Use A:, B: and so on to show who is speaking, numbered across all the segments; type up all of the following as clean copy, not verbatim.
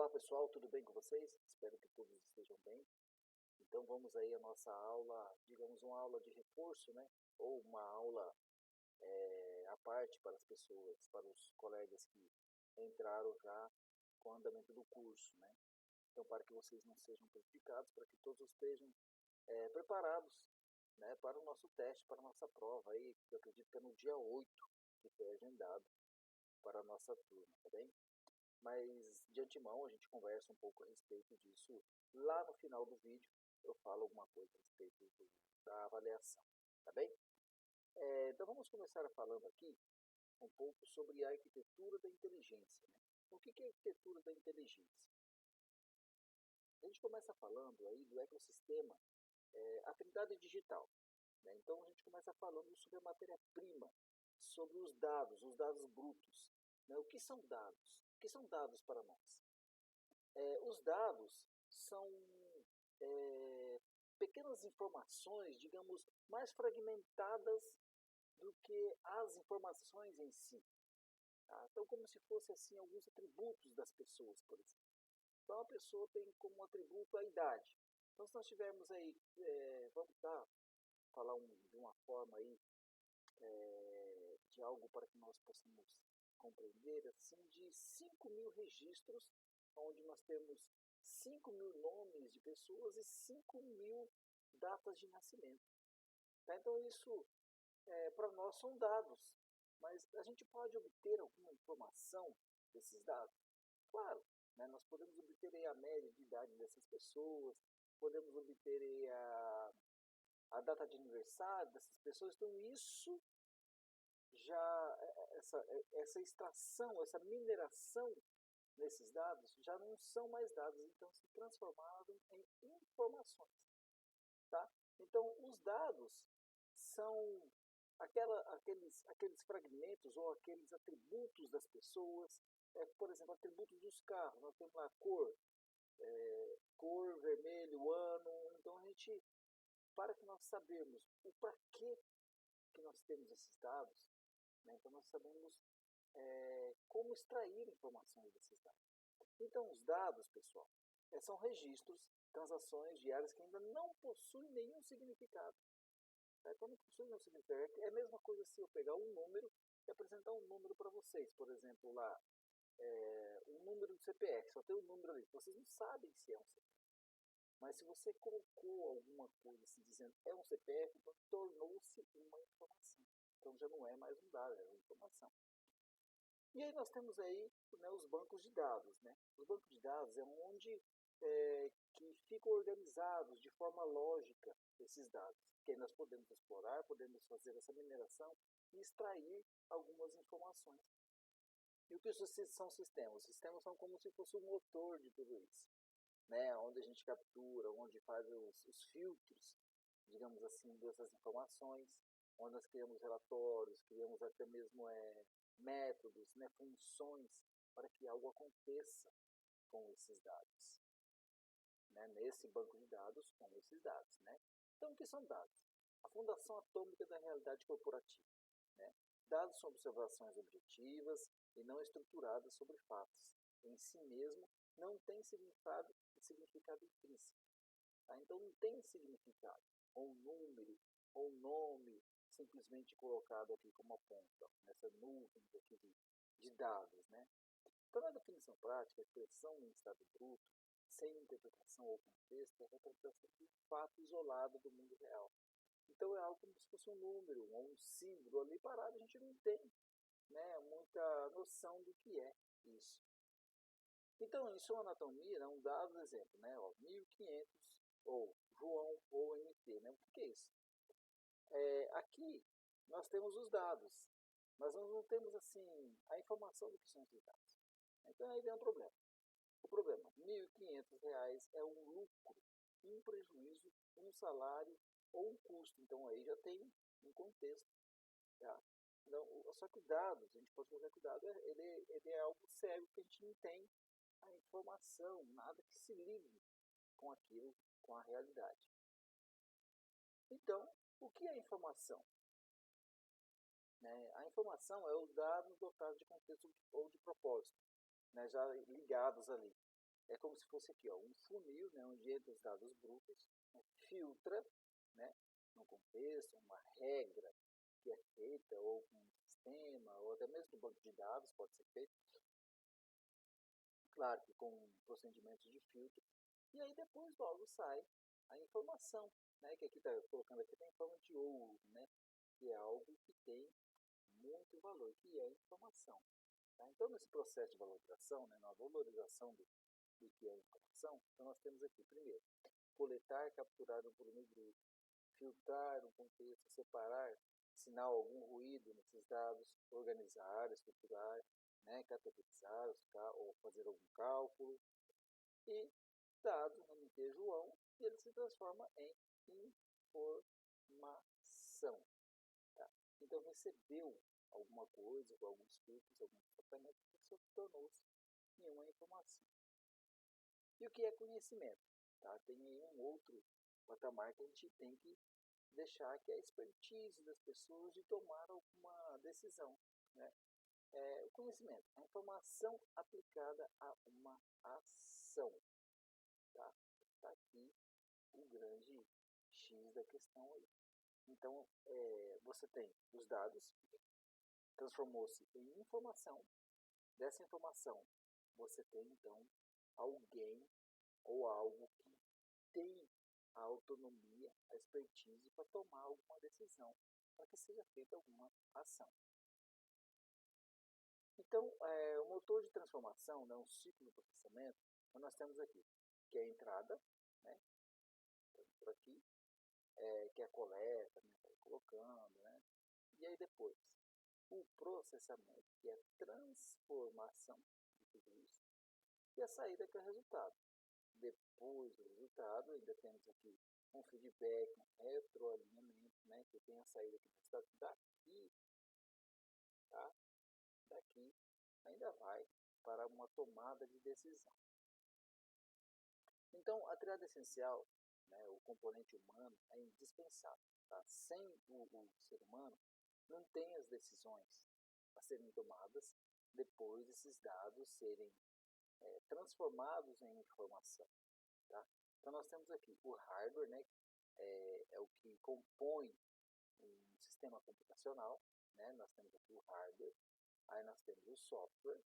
A: Olá pessoal, tudo bem com vocês? Espero que todos estejam bem. Então vamos aí a nossa aula, digamos uma aula de reforço, né? Ou uma aula à parte para as pessoas, para os colegas que entraram já com o andamento do curso, né? Então para que vocês não sejam prejudicados, para que todos estejam preparados, né? Para o nosso teste, para a nossa prova aí, que eu acredito que é no dia 8 que foi agendado para a nossa turma, tá bem? Mas de antemão a gente conversa um pouco a respeito disso. Lá no final do vídeo eu falo alguma coisa a respeito da avaliação, tá bem? Então vamos começar falando aqui um pouco sobre a arquitetura da inteligência, né? O que é a arquitetura da inteligência? A gente começa falando aí do ecossistema afinidade digital, né? Então a gente começa falando sobre a matéria-prima, sobre os dados brutos, né? O que são dados? O que são dados para nós? Os dados são pequenas informações, digamos, mais fragmentadas do que as informações em si. Tá? Então, como se fosse assim alguns atributos das pessoas, por exemplo. Então, a pessoa tem como atributo a idade. Então, se nós tivermos aí, vamos falar de uma forma aí, de algo para que nós possamos compreender, assim, de 5.000 registros, onde nós temos 5.000 nomes de pessoas e 5.000 datas de nascimento. Tá? Então, isso para nós são dados, mas a gente pode obter alguma informação desses dados? Claro, né? Nós podemos obter aí a média de idade dessas pessoas, podemos obter aí a data de aniversário dessas pessoas, então isso já, essa extração, essa mineração nesses dados já não são mais dados, então se transformaram em informações. Tá? Então, os dados são aqueles fragmentos ou aqueles atributos das pessoas, por exemplo, atributos dos carros, nós temos lá a cor, vermelho, ano, então a gente, para que nós sabermos o para que nós temos esses dados, né, então nós sabemos como extrair informações desses dados. Então, os dados, pessoal, são registros, transações diárias que ainda não possuem nenhum significado. Então, não possui nenhum significado. É a mesma coisa se eu pegar um número e apresentar um número para vocês. Por exemplo, lá, um número do CPF, só tem um número ali. Vocês não sabem se é um CPF. Mas se você colocou alguma coisa assim, dizendo é um CPF, então tornou-se uma informação. Então já não é mais um dado, é uma informação. E aí nós temos aí, né, os bancos de dados. Né? Os bancos de dados é onde que ficam organizados de forma lógica esses dados, que aí nós podemos explorar, podemos fazer essa mineração e extrair algumas informações. E o que são sistemas? Os sistemas são como se fosse o motor de tudo isso, né? Onde a gente captura, onde faz os filtros, digamos assim, dessas informações, onde nós criamos relatórios, criamos até mesmo métodos, né, funções para que algo aconteça com esses dados, né, nesse banco de dados com esses dados. Né? Então, o que são dados? A fundação atômica da realidade corporativa. Né? Dados são observações objetivas e não estruturadas sobre fatos. Em si mesmo, não tem significado intrínseco. Tá? Então, não tem significado, ou número, ou nome, simplesmente colocado aqui como uma ponta, nessa nuvem aqui de dados. Né? Então, na definição prática, a expressão em estado bruto, sem interpretação ou contexto, é a representação de um fato isolado do mundo real. Então, é algo como se fosse um número ou um símbolo ali parado, a gente não tem, né, muita noção do que é isso. Então, em sua anatomia, né, um dado exemplo, né, 1500 ou João ou MT. Né, o que é isso? Aqui nós temos os dados, mas nós não temos assim a informação do que são esses dados. Então, aí vem um problema. O problema, R$ 1.500 é um lucro, um prejuízo, um salário ou um custo. Então aí já tem um contexto. Tá? Então, só que dados, a gente pode colocar que o dado ele é algo sério que a gente não tem a informação, nada que se ligue com aquilo, com a realidade. Então, o que é informação? Né? A informação é os dados dotados de contexto ou de propósito, né? Já ligados ali. é como se fosse aqui, ó, um funil, né, onde entra os dados brutos, né, filtra, né, no contexto, uma regra que é feita, ou com um sistema, ou até mesmo no banco de dados pode ser feito, claro que com procedimentos de filtro, e aí depois logo sai a informação, né, que aqui está colocando aqui tem forma de ouro, né, que é algo que tem muito valor, que é informação. Tá? Então, nesse processo de valorização, né, na valorização do que é informação, então nós temos aqui, primeiro, coletar, capturar um volume bruto, filtrar um contexto, separar, sinal algum ruído nesses dados, organizar, estruturar, né, categorizar ou fazer algum cálculo, e dado no MT João, ele se transforma em informação. Tá? Então, recebeu alguma coisa, com alguns filtros, algum tratamento, isso tornou-se em uma informação. E o que é conhecimento? Tá? Tem aí um outro patamar que a gente tem que deixar, que é a expertise das pessoas de tomar alguma decisão. Né? O conhecimento, a informação aplicada a uma ação. Tá? Tá aqui o grande X da questão aí. Então, você tem os dados, transformou-se em informação. Dessa informação, você tem, então, alguém ou algo que tem a autonomia, a expertise para tomar alguma decisão, para que seja feita alguma ação. Então, o motor de transformação, né, um ciclo de processamento, então nós temos aqui, que é a entrada, né, por aqui, que é a coleta, né, colocando, né, e aí depois o processamento, que é a transformação de tudo isso, e a saída, que é o resultado. Depois do resultado, ainda temos aqui um feedback, um retroalinhamento, né, que tem a saída aqui do resultado daqui, tá? Daqui ainda vai para uma tomada de decisão. Então, a triada essencial, né, o componente humano, é indispensável. Tá? Sem o ser humano, não tem as decisões a serem tomadas depois desses dados serem transformados em informação. Tá? Então, nós temos aqui o hardware, né, é o que compõe um sistema computacional. Né? Nós temos aqui o hardware, aí nós temos o software,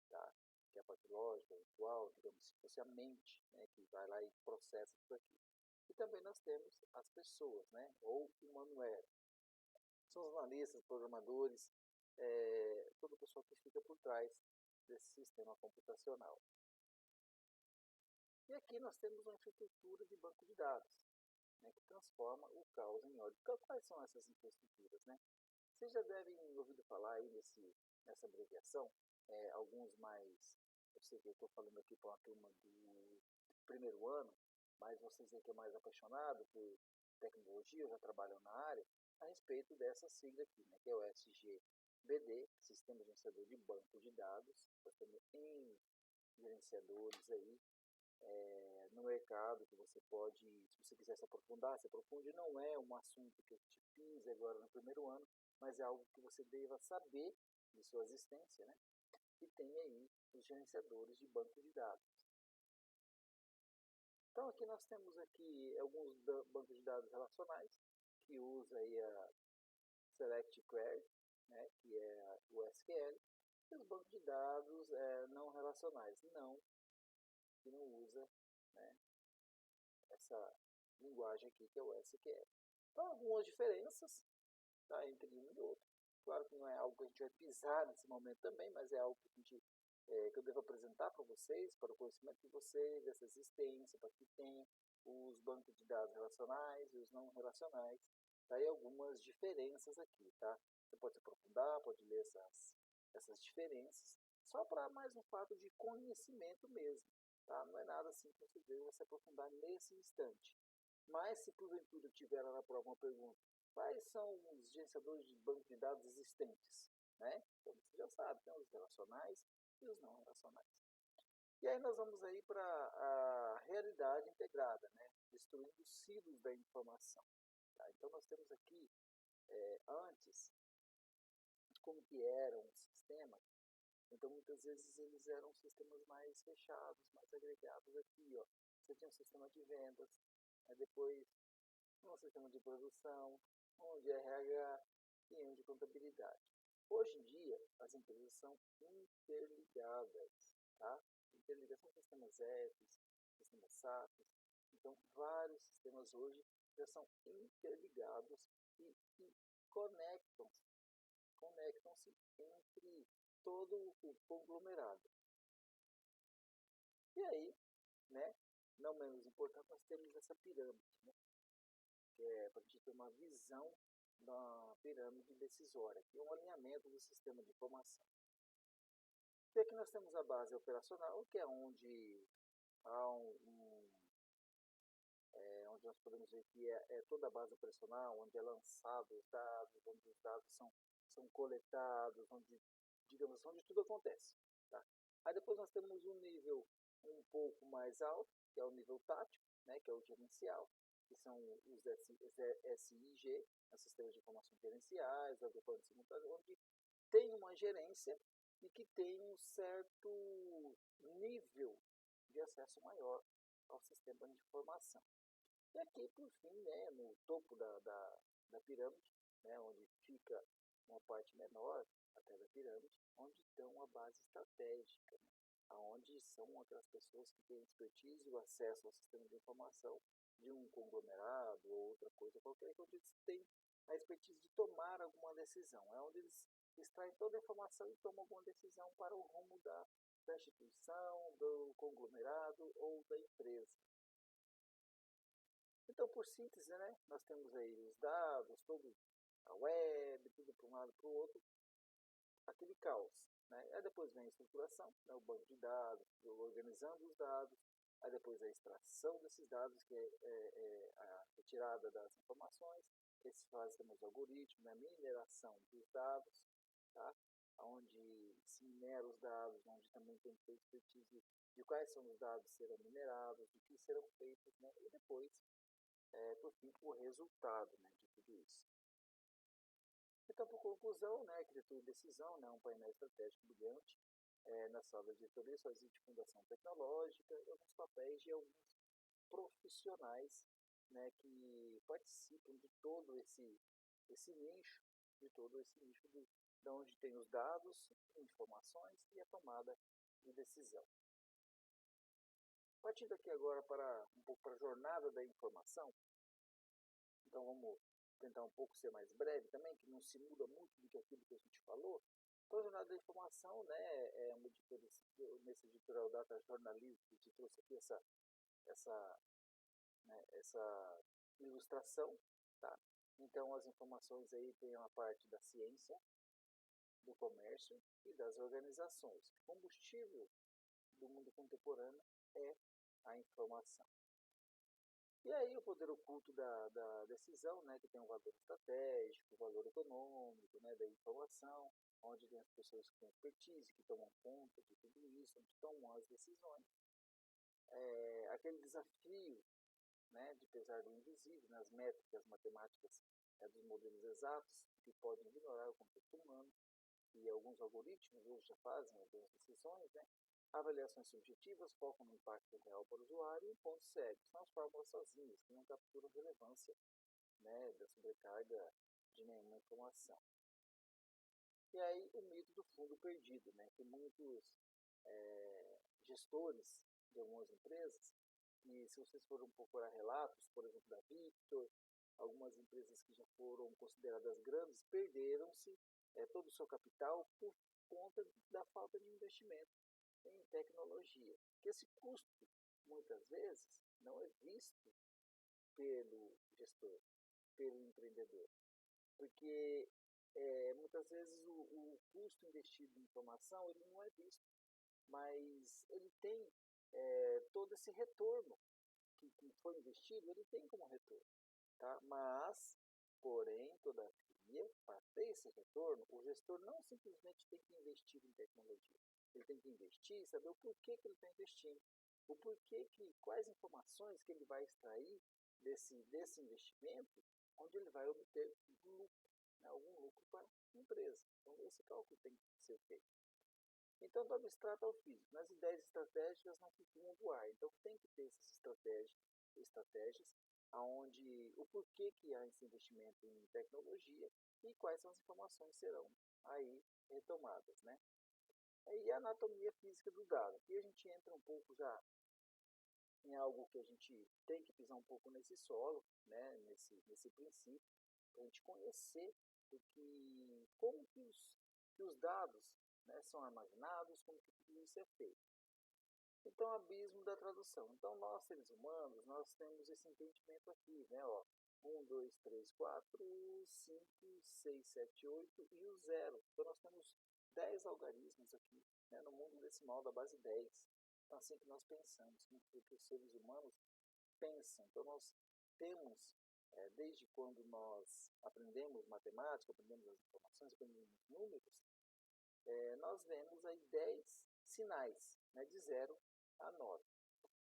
A: tá? Que é a parte lógica, virtual, digamos, se fosse a mente, né, que vai lá e processa tudo aquilo. E também nós temos as pessoas, né, ou humanware. São os analistas, programadores, toda pessoa que fica por trás desse sistema computacional. E aqui nós temos uma infraestrutura de banco de dados, né, que transforma o caos em ordem. Então, quais são essas infraestruturas? Né? Vocês já devem ter ouvido falar aí nessa abreviação, alguns mais, eu sei que eu estou falando aqui para uma turma do primeiro ano, mas vocês aí que é mais apaixonado por tecnologia, já trabalham na área, a respeito dessa sigla aqui, né, que é o SGBD, Sistema Gerenciador de Banco de Dados. Nós temos N gerenciadores aí no mercado que você pode, se você quiser se aprofundar, se aprofunde. Não é um assunto que eu te fiz agora no primeiro ano, mas é algo que você deva saber de sua existência, né? E tem aí os gerenciadores de banco de dados. Então aqui nós temos aqui alguns bancos de dados relacionais, que usa aí a Select Query, né, que é o SQL, e os bancos de dados não relacionais, que não usa, né, essa linguagem aqui, que é o SQL. Então, algumas diferenças, tá, entre um e outro. Claro que não é algo que a gente vai pisar nesse momento também, mas é algo que, que eu devo apresentar para vocês, para o conhecimento de vocês, dessa existência, para que tenha os bancos de dados relacionais e os não relacionais. Tá aí algumas diferenças aqui, tá? Você pode se aprofundar, pode ler essas diferenças, só para mais um fato de conhecimento mesmo. Tá? Não é nada assim que você deva se aprofundar nesse instante. Mas se porventura tiver lá na prova uma pergunta, quais são os gerenciadores de banco de dados existentes? Né? Então você já sabe, tem os relacionais e os não relacionais. E aí nós vamos aí para a realidade integrada, né? Destruindo os silos da informação. Tá? Então nós temos aqui, antes, como que era um sistema, Então, muitas vezes, eles eram sistemas mais fechados, mais agregados aqui, ó. Você tinha um sistema de vendas, aí depois um sistema de produção, um de RH e um de contabilidade. Hoje em dia, as empresas são interligadas, tá? Interligadas são sistemas ERPs, sistemas SAPs. Então, vários sistemas hoje já são interligados e conectam-se entre todo o conglomerado. E aí, né, não menos importante, nós temos essa pirâmide, né, que é para a gente ter uma visão da pirâmide decisória, que é um alinhamento do sistema de informação. E aqui nós temos a base operacional, que é onde há onde nós podemos ver que é toda a base operacional, onde é lançado os dados, onde os dados são coletados, onde, digamos, onde tudo acontece. Tá? Aí depois nós temos um nível um pouco mais alto, que é o nível tático, né, que é o gerencial, que são os SIG, os sistemas de informação gerenciais, agrupando simultâneo, onde tem uma gerência e que tem um certo nível de acesso maior ao sistema de informação. E aqui, por fim, né, no topo da pirâmide, né, onde fica uma parte menor até da pirâmide, onde estão a base estratégica, né, onde são aquelas pessoas que têm expertise e o acesso ao sistema de informação de um conglomerado ou outra coisa qualquer, onde eles têm a expertise de tomar alguma decisão. É onde eles extraem toda a informação e tomam alguma decisão para o rumo da instituição, do conglomerado ou da empresa. Então, por síntese, né, nós temos aí os dados, toda a web, tudo para um lado e para o outro, aquele caos. Né? Aí depois vem a estruturação, né, o banco de dados, organizando os dados, aí depois a extração desses dados, que é a retirada das informações, que se faz também os algoritmos, né, a mineração dos dados, tá? Onde se minera os dados, onde também tem que ter expertise de quais são os dados que serão minerados, de que serão feitos, né? E depois por fim, o resultado, né, de tudo isso. Então, por conclusão, né, arquitetura e decisão, né, um painel estratégico brilhante, na sala de diretoria só existe fundação tecnológica e alguns papéis de alguns profissionais, né, que participam de todo esse nicho, de onde tem os dados, informações e a tomada de decisão. Partindo aqui agora para um pouco para a jornada da informação, então vamos tentar um pouco ser mais breve também, que não se muda muito do que aquilo que a gente falou. Então, a jornada da informação, né, é uma nesse editorial Data Jornalismo, que te trouxe aqui essa ilustração, tá? Então, as informações aí tem uma parte da ciência, do comércio e das organizações. O combustível do mundo contemporâneo é a informação. E aí o poder oculto da decisão, né, que tem um valor estratégico, um valor econômico, né, da informação, onde tem as pessoas que têm expertise, que tomam conta de tudo isso, onde tomam as decisões. Aquele desafio, né, de pesar do invisível, nas métricas matemáticas dos modelos exatos, que podem ignorar o contexto humano, e alguns algoritmos hoje já fazem algumas decisões, né? Avaliações subjetivas focam no impacto real para o usuário e pontos cegos são as fórmulas sozinhas, que não capturam relevância, né, da sobrecarga de nenhuma informação. E aí o mito do fundo perdido, né, que muitos gestores de algumas empresas, e se vocês forem procurar relatos, por exemplo, da Victor, algumas empresas que já foram consideradas grandes, perderam-se todo o seu capital por conta da falta de investimento em tecnologia. Que esse custo, muitas vezes, não é visto pelo gestor, pelo empreendedor. Porque muitas vezes o custo investido em informação ele não é visto, mas ele tem todo esse retorno que foi investido, ele tem como retorno. Tá? Mas, porém, todavia, para ter esse retorno, o gestor não simplesmente tem que investir em tecnologia. Ele tem que investir e saber o porquê que ele está investindo. O porquê quais informações que ele vai extrair desse investimento, onde ele vai obter lucro, né, algum lucro para a empresa. Então, esse cálculo tem que ser feito. Então, do abstrato ao físico. Nas ideias estratégicas não ficam do ar. Então, tem que ter essas estratégias aonde o porquê que há esse investimento em tecnologia e quais são as informações que serão aí retomadas, né? E a anatomia física do dado. Aqui a gente entra um pouco já em algo que a gente tem que pisar um pouco nesse solo, né? nesse princípio, para a gente conhecer como que os dados, né, são armazenados, como que tudo isso é feito. Então, abismo da tradução. Então, nós, seres humanos, nós temos esse entendimento aqui, né? Ó, 1, 2, 3, 4, 5, 6, 7, 8 e o 0. Então, nós temos 10 algarismos aqui, né, no mundo decimal da base 10. Então, assim que nós pensamos, como que os seres humanos pensam. Então, nós temos, desde quando nós aprendemos matemática, aprendemos as informações, aprendemos os números, nós vemos aí 10 sinais, né, de 0 a 9.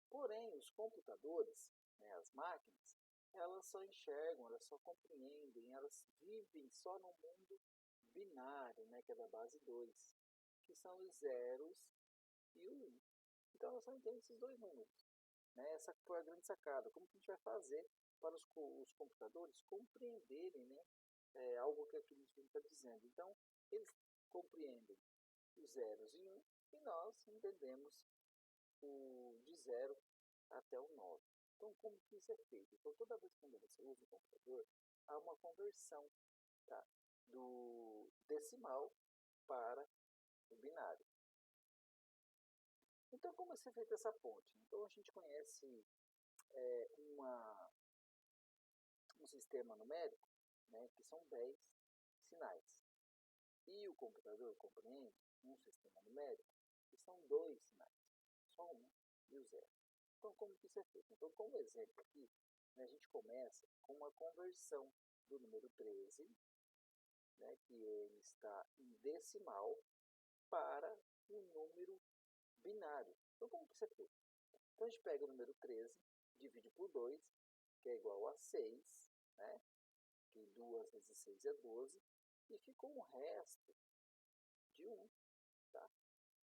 A: Porém, os computadores, né, as máquinas, elas só enxergam, elas só compreendem, elas vivem só no mundo binário, né, que é da base 2, que são os zeros e o 1. Então, elas só entendem esses dois números. Né? Essa foi a grande sacada. Como que a gente vai fazer para os computadores compreenderem, né, algo que aquilo que a gente está dizendo? Então, eles compreendem os zeros e 1 e nós entendemos o de 0 até o 9. Então, como que isso é feito? Então, toda vez que você usa o computador, há uma conversão, tá, do decimal para o binário. Então, como é feita essa ponte? Então, a gente conhece um sistema numérico, né, que são 10 sinais. E o computador compreende um sistema numérico que são 2 sinais, só um e o 0. Então, como que isso é feito? Então, como exemplo aqui, né, a gente começa com uma conversão do número 13, né, que ele está em decimal, para o número binário. Então, como que isso é feito? Então, a gente pega o número 13, divide por 2, que é igual a 6, né? Que 2 vezes 6 é 12, e ficou um resto de 1. Tá?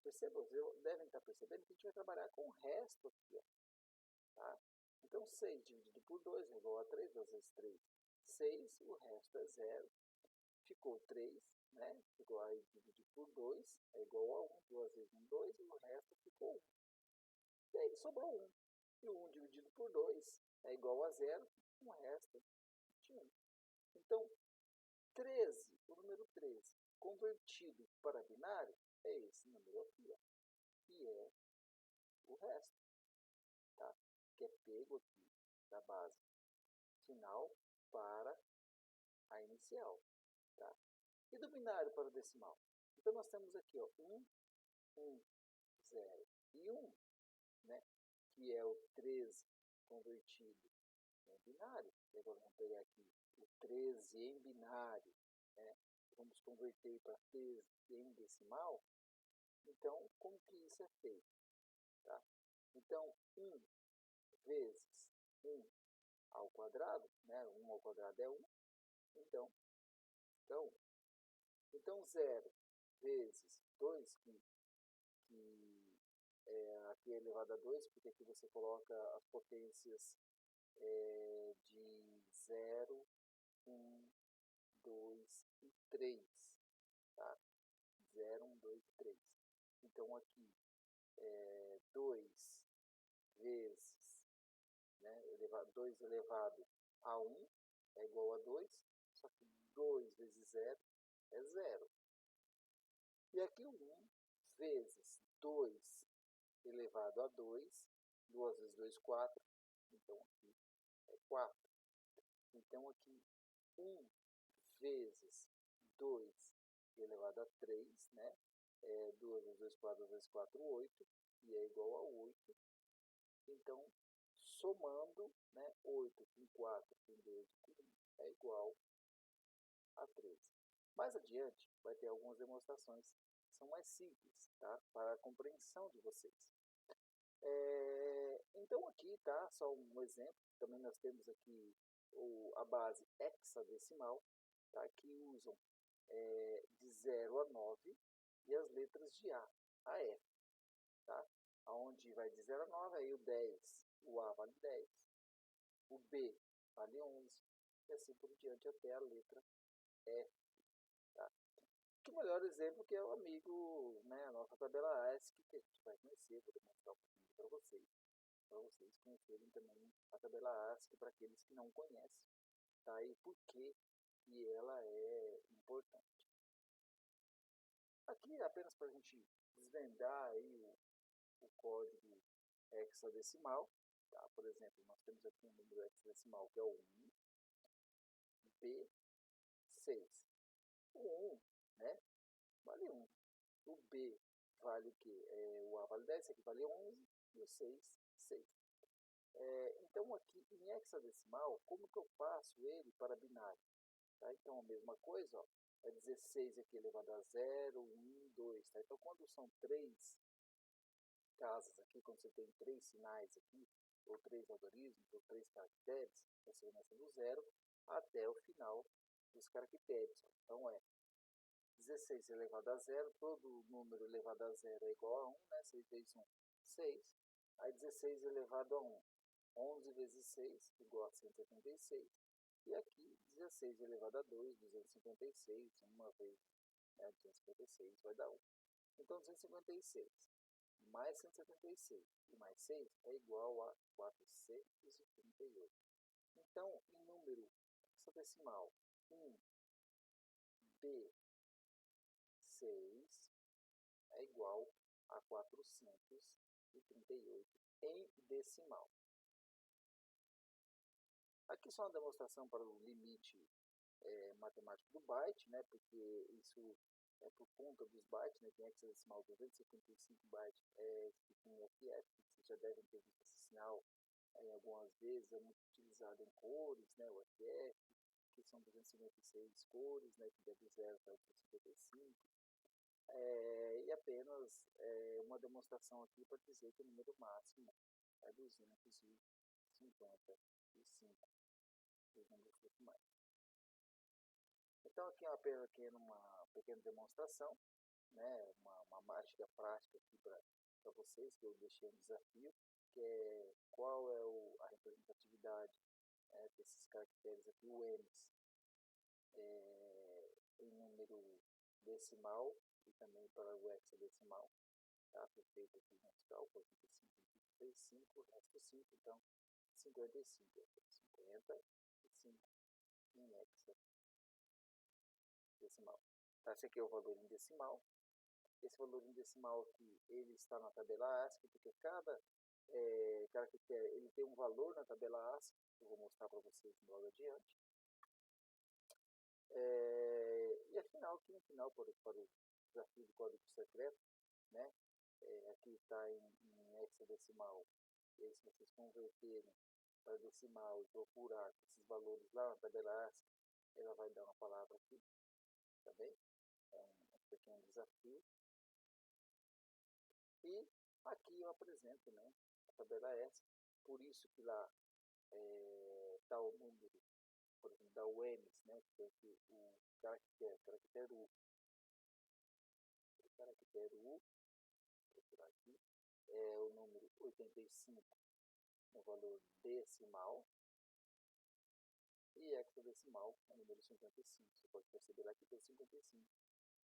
A: Percebam, vocês devem estar percebendo que a gente vai trabalhar com o resto aqui. Ó, tá? Então, 6 dividido por 2 é igual a 3, 2 vezes 3, 6, o resto é 0. Ficou 3, né? Ficou aí dividido por 2 é igual a 1, 2 vezes 1, 2, e o resto ficou 1. E aí sobrou 1. E o 1 dividido por 2 é igual a 0, o resto de 1. Então, 13, o número 13, convertido para binário, é esse número aqui, ó, que é o resto, tá? Que é pego aqui da base final para a inicial. Tá? E do binário para o decimal? Então, nós temos aqui, ó, 1, 1, 0 e 1, né? Que é o 13 convertido em binário. E agora vamos pegar aqui o 13 em binário, né? Vamos converter para 13 em decimal. Então, como que isso é feito? Tá? Então, 1 vezes 1 ao quadrado, né? 1 ao quadrado é 1. Então 0 vezes 2, aqui é elevado a 2, porque aqui você coloca as potências de 0, 1, 2 e 3. Tá? 0, 1, 2 e 3. Então, aqui, 2 vezes, né, 2 elevado a 1 é igual a 2, só que 2 vezes 0 é 0. E aqui o 1 vezes 2 elevado a 2, 2 vezes 2, 4, então aqui é 4. Então aqui 1 vezes 2 elevado a 3, né? 2 vezes 2, 4, 2 vezes 4, 8, e é igual a 8. Então, somando, né, 8 com 4, com 2 com 1, é igual a 13. Mais adiante, vai ter algumas demonstrações que são mais simples, tá? Para a compreensão de vocês. Então, aqui, tá? Só um exemplo. Também nós temos aqui a base hexadecimal, tá? Que usam de 0 a 9 e as letras de A. a F, tá? Onde vai de 0 a 9, aí o 10, o A vale 10, o B vale 11, e assim por diante até a letra F, tá? Que o melhor exemplo que é o amigo, né, a nossa tabela ASCII, que a gente vai conhecer, vou demonstrar um pouquinho para vocês conhecerem também a tabela ASCII para aqueles que não conhecem, tá? E por que ela é importante. Aqui apenas para a gente desvendar aí o código hexadecimal, tá? Por exemplo, nós temos aqui um número hexadecimal que é o 1, B6. O 1, né, vale 1. O B vale o quê? O A vale 10, esse aqui vale 11 e o 6, 6. Então aqui em hexadecimal, como que eu passo ele para binário? Tá? Então a mesma coisa, ó, é 16 aqui elevado a 0, 1, 2. Tá? Então quando são 3 casas aqui, quando você tem 3 sinais aqui, ou 3 algarismos, ou 3 caracteres, você começa do 0 até o final dos caracteres. Ó. Então é 16 elevado a 0, todo número elevado a 0 é igual a 1, né? 6 vezes 1, 6. Aí 16 elevado a 1, 11 vezes 6, igual a 176. E aqui 16 elevado a 2, 256, uma vez, né, 256 vai dar 1. Então 256 mais 176 e mais 6 é igual a 438. Então, em número hexadecimal 1B6 é igual a 438 em decimal. Aqui só uma demonstração para o limite matemático do byte, né, porque isso é por conta dos bytes, né, tem hexadecimal 255 bytes escrito em FF, vocês já devem ter visto esse sinal algumas vezes, é muito utilizado em cores, né, o FF, que são 256 cores, né, que vai do 0 até 255, e apenas uma demonstração aqui para dizer que o número máximo é 255 dos números decimais. Então aqui é apenas uma pequena demonstração, né, uma mágica prática aqui para vocês, que eu deixei um desafio, que é qual é a representatividade desses caracteres aqui, o M's, em número decimal e também para o hexadecimal. Tá? Foi feito aqui nos cálculos, 55, o resto 5, então 55 em hexadecimal. Tá? Esse aqui é o valor em decimal. Esse valor em decimal aqui, ele está na tabela ASCII, porque cada caractere ele tem um valor na tabela ASCII, que eu vou mostrar para vocês logo adiante. E afinal, aqui no final, para o desafio do código secreto, né, aqui está em hexadecimal, e aí se vocês converterem para decimal e procurar esses valores lá na tabela ASCII, ela vai dar uma palavra aqui, tá bem? É um pequeno desafio. E aqui eu apresento, né, a tabela ASCII, por isso que lá está o número, por exemplo, da UMs, né, que é aqui o caractere U. O caractere U, vou procurar aqui, é o número 85 no valor decimal, e hexadecimal é o número 55. Você pode perceber lá que tem 55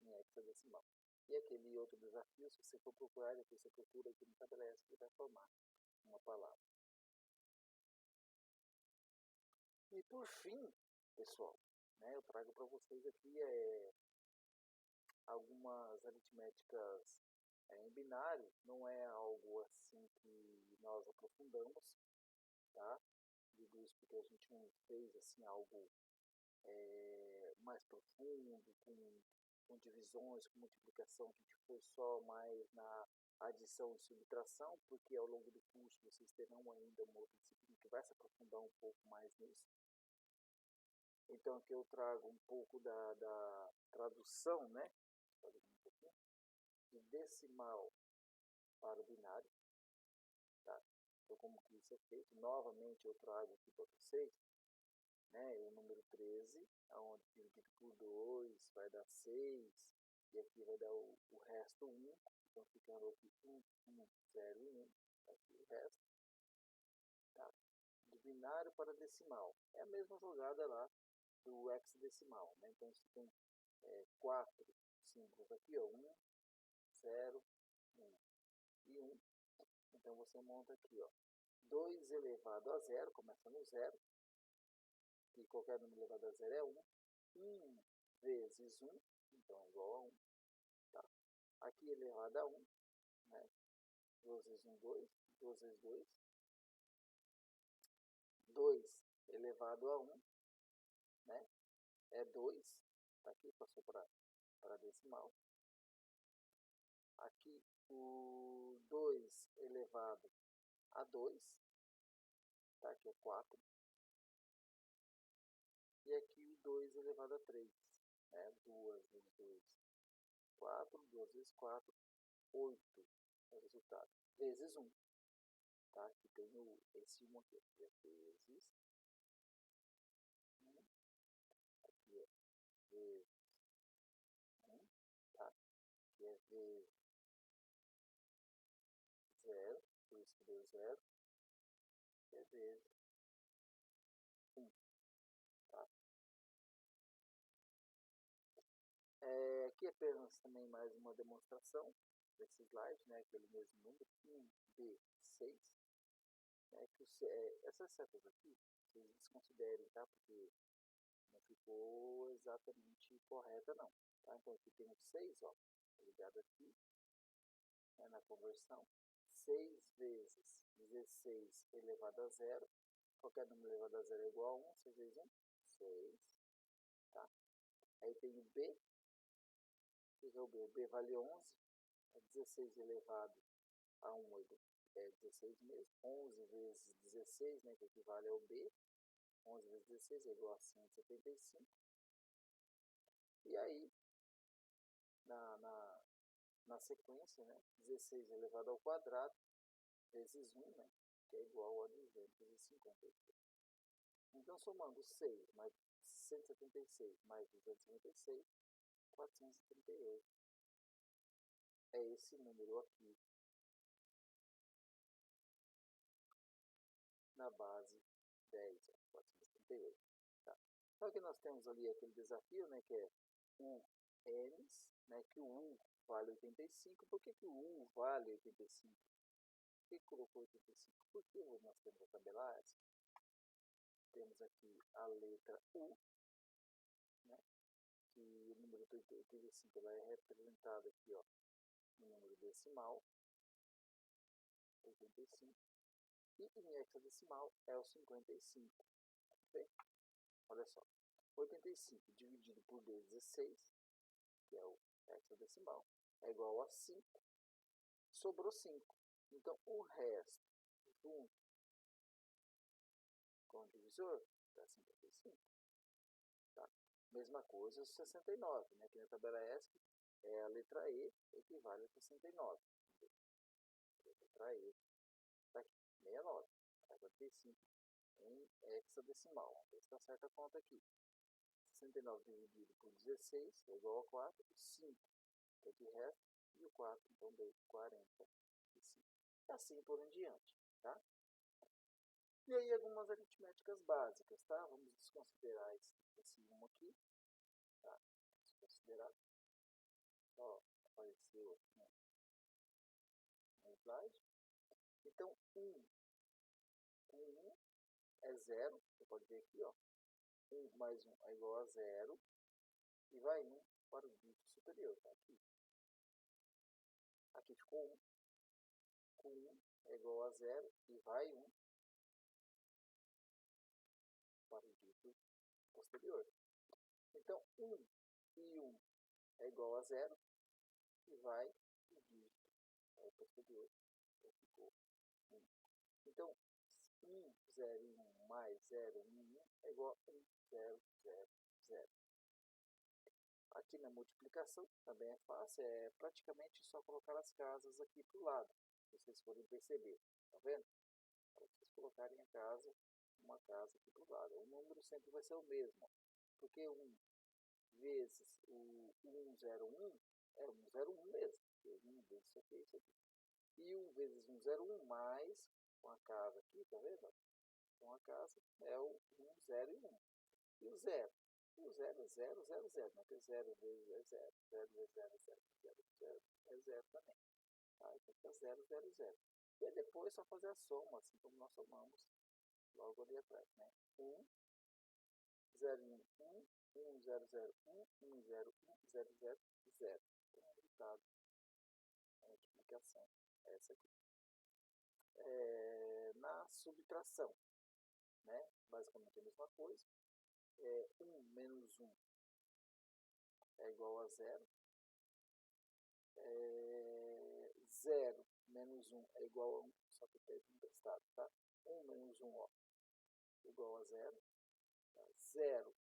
A: em hexadecimal. E aquele outro desafio, se você for procurar, depois você procura aqui no tabela ASCII, que vai formar uma palavra. E por fim, pessoal, né, eu trago para vocês aqui algumas aritméticas em binário. Não é algo assim que nós aprofundamos, tá? Digo isso porque a gente não fez assim algo mais profundo, com divisões, com multiplicação, que a gente foi só mais na adição e subtração, porque ao longo do curso vocês terão ainda uma outra disciplina que vai se aprofundar um pouco mais nisso. Então aqui eu trago um pouco da tradução, né, de decimal para o binário, tá? Então como que isso é feito? Novamente eu trago aqui para vocês, né, o número 13, onde dividido por 2 vai dar 6, e aqui vai dar o resto 1, Então, ficando aqui 1, 1, 0 e 1. Aqui o resto. Tá? De binário para decimal. É a mesma jogada lá do hexadecimal. Né? Então, você tem 4 símbolos aqui, ó, 1, 0, 1 e 1. Então, você monta aqui, ó, 2 elevado a 0, começa no 0, e qualquer número elevado a 0 é 1. 1 vezes 1, então é igual a 1. Tá? Aqui elevado a 1, né? 2 vezes 1, 2. 2 vezes 2. 2 elevado a 1, né? É 2. Tá aqui, passou para decimal. Aqui o 2 elevado a 2, tá? Aqui é 4. E aqui o 2 elevado a 3, né? 2 vezes 2, 4. 2 vezes 4, 8 é o resultado. Vezes 1. Tá? Aqui tem esse 1 aqui. Aqui é vezes 1. Aqui é vezes 1. Tá? Aqui é vezes 0. Por isso que deu 0. Aqui é vezes 1. Tá? Aqui apenas também mais uma demonstração desse slide, né? Aquele mesmo número, 1B6. Né? Essas setas aqui, vocês desconsiderem, tá? Porque não ficou exatamente correta, não. Tá? Então, aqui tem o 6, ó, ligado aqui, né, na conversão. 6 vezes 16 elevado a 0. Qualquer número elevado a 0 é igual a 1. 6 vezes 1, 6. Tá? Aí tem o B. O que é o B? O B vale 11. 16 elevado a 1 é 16 mesmo. 11 vezes 16, né, que equivale ao B. 11 vezes 16 é igual a 175. E aí, na sequência, né, 16 elevado ao quadrado vezes 1, né, que é igual a 256. Então, somando 6 mais 176 mais 256, 438. É esse número aqui na base 10, 438. Tá? Então, aqui nós temos ali aquele desafio, né, que é o N's, né, que o U vale 85. Por que o U vale 85? Por que colocou 85? Porque nós temos a tabela essa. Temos aqui a letra U, né, que o número 85 ela é representada aqui, ó, no número decimal, 85. E em hexadecimal é o 55. Bem, olha só. 85 dividido por 16, que é o hexadecimal, é igual a 5. Sobrou 5. Então, o resto, junto com o divisor, dá 55. Tá? Mesma coisa o 69, né? Aqui na tabela ESC é a letra E, equivale a 69. A letra E está aqui, 69. 45 em hexadecimal. Vamos ver se está certa a conta aqui. 69 dividido por 16 é igual a 4. 5 é de resto. E o 4, então, deu 45. E assim por em diante. Tá? E aí, algumas aritméticas básicas. Tá? Vamos desconsiderar esse 1 aqui. Tá? Desconsiderar. Ó, apareceu aqui no slide. Então, 1 com 1 é 0. Você pode ver aqui, ó. 1 mais 1 é igual a 0. E vai 1 para o dígito superior. Tá? Aqui ficou 1. Com 1 é igual a 0. E vai 1 para o dígito posterior. Então, 1 e 1 é igual a 0. E vai o dígito posterior. Então, ficou 1. Então, 1, 0 e 1 mais 0, 1 e 1 é igual a 1, 0, 0, 0. Aqui na multiplicação também é fácil, é praticamente só colocar as casas aqui para o lado, se vocês forem perceber. Tá vendo? Para vocês colocarem a casa, uma casa aqui para o lado. O número sempre vai ser o mesmo, porque 1 vezes o 101 é 101 mesmo. 1 vezes isso aqui, isso aqui. E 1 vezes 1, 0, 1, mais, com a casa aqui, tá vendo? Com a casa é o 1, 0 e 1. E o 0? O 0 é 0, 0, 0, né? Porque 0 vezes é 0, 0 vezes 0 é 0, 0, 0 é 0 também. Tá? Então fica 0, 0, 0. E aí depois é só fazer a soma, assim como nós somamos logo ali atrás, né? 1, 0, 1, 1, 1, 0, 0, 1, 1, 0, 1, 0, 0, 0. Então o resultado da multiplicação é essa aqui. Na subtração, né? Basicamente a mesma coisa. 1 menos 1 é igual a 0. 0 menos 1 é igual a 1, só que pego emprestado, tá? 1 menos 1, ó, igual a 0. Tá? 0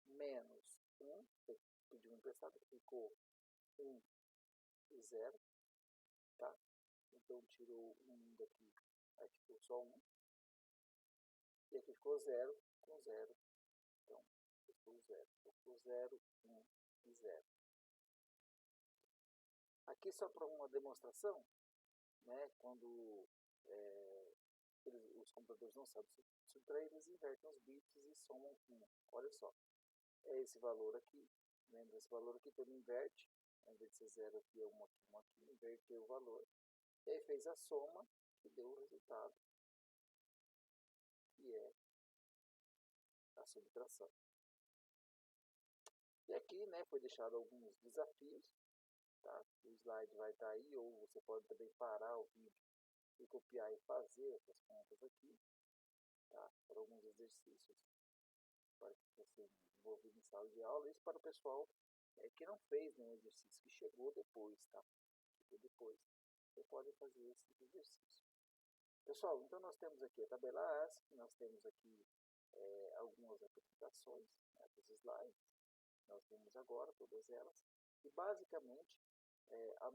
A: menos 1, pediu emprestado, ficou 1 e 0, tá? Então tirou 1 daqui, aí ficou só 1. E aqui ficou 0 com 0. Então, ficou 0. Ficou 0, 1 e 0. Aqui só para uma demonstração, né, quando os computadores não sabem subtrair, eles invertem os bits e somam 1. Olha só, é esse valor aqui. Lembra, esse valor aqui também inverte. Ao invés de ser 0 aqui, é 1 aqui, 1 aqui. Inverteu o valor. E aí fez a soma, que deu o resultado, que é a subtração. E aqui, né, foi deixado alguns desafios. Tá? O slide vai estar aí, ou você pode também parar o vídeo e copiar e fazer essas contas aqui, tá? Para alguns exercícios, para que você envolva em sala de aula. Isso para o pessoal que não fez nenhum exercício, que chegou depois, tá? Chegou depois. Você pode fazer esse exercício. Pessoal, então nós temos aqui a tabela ASCII, nós temos aqui algumas apresentações, né, dos slides, nós vimos agora todas elas, e basicamente a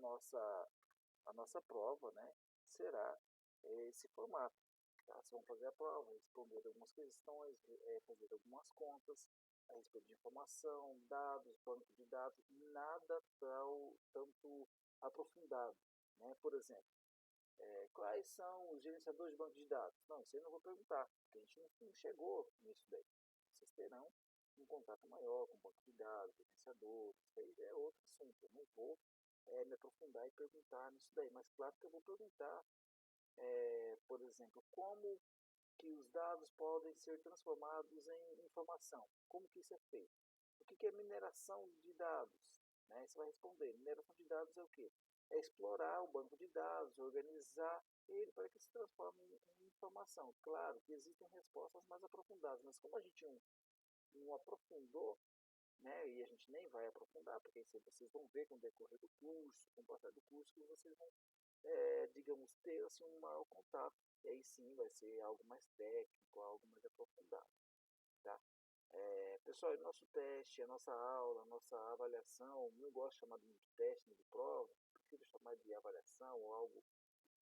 A: nossa prova, né, será esse formato. Tá? Vocês vão fazer a prova, responder algumas questões, fazer algumas contas a respeito de informação, dados, banco de dados, nada tanto aprofundado. Né? Por exemplo, quais são os gerenciadores de banco de dados? Não, isso aí eu não vou perguntar, porque a gente não chegou nisso daí. Vocês terão um contato maior com o banco de dados, gerenciadores, isso aí já é outro assunto. Eu não vou me aprofundar e perguntar nisso daí, mas claro que eu vou perguntar, por exemplo, como que os dados podem ser transformados em informação, como que isso é feito, o que é mineração de dados, né? Você vai responder, mineração de dados é o quê? É explorar o banco de dados, organizar ele para que se transforme em informação. Claro que existem respostas mais aprofundadas, mas como a gente não aprofundou, né, e a gente nem vai aprofundar, porque vocês vão ver com o decorrer do curso, com o passar do curso, que vocês vão, digamos, ter assim, um maior contato, e aí sim vai ser algo mais técnico, algo mais aprofundado. Tá? Pessoal, o nosso teste, a nossa aula, a nossa avaliação, não gosto de chamar de teste nem de prova, prefiro chamar de avaliação ou algo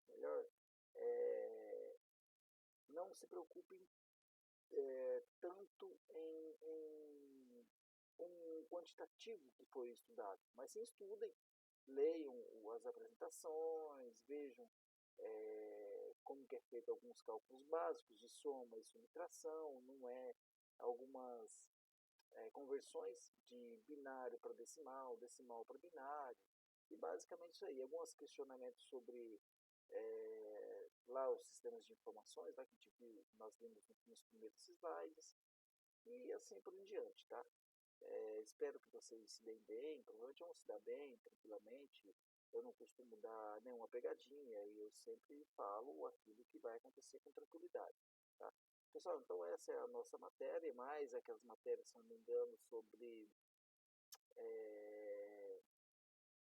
A: melhor. Não se preocupem tanto com o quantitativo que foi estudado, mas sim estudem, leiam as apresentações, vejam como que é feito alguns cálculos básicos de soma e subtração, não é algumas conversões de binário para decimal, decimal para binário, e basicamente isso aí, alguns questionamentos sobre lá os sistemas de informações, lá que a gente viu, nós vimos nos primeiros slides, e assim por em diante, tá? Espero que vocês se deem bem, provavelmente vão se dar bem, tranquilamente. Eu não costumo dar nenhuma pegadinha e eu sempre falo aquilo que vai acontecer com tranquilidade. Tá? Pessoal, então essa é a nossa matéria, mais aquelas matérias, se não me engano, sobre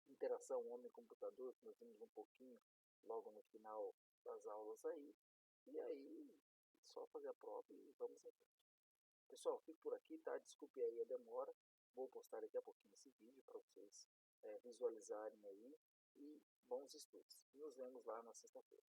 A: interação homem-computador, que nós vimos um pouquinho logo no final das aulas aí. E aí, só fazer a prova e vamos em frente. Pessoal, fico por aqui, tá? Desculpe aí a demora. Vou postar daqui a pouquinho esse vídeo para vocês visualizarem aí. E bons estudos. Nos vemos lá na sexta-feira.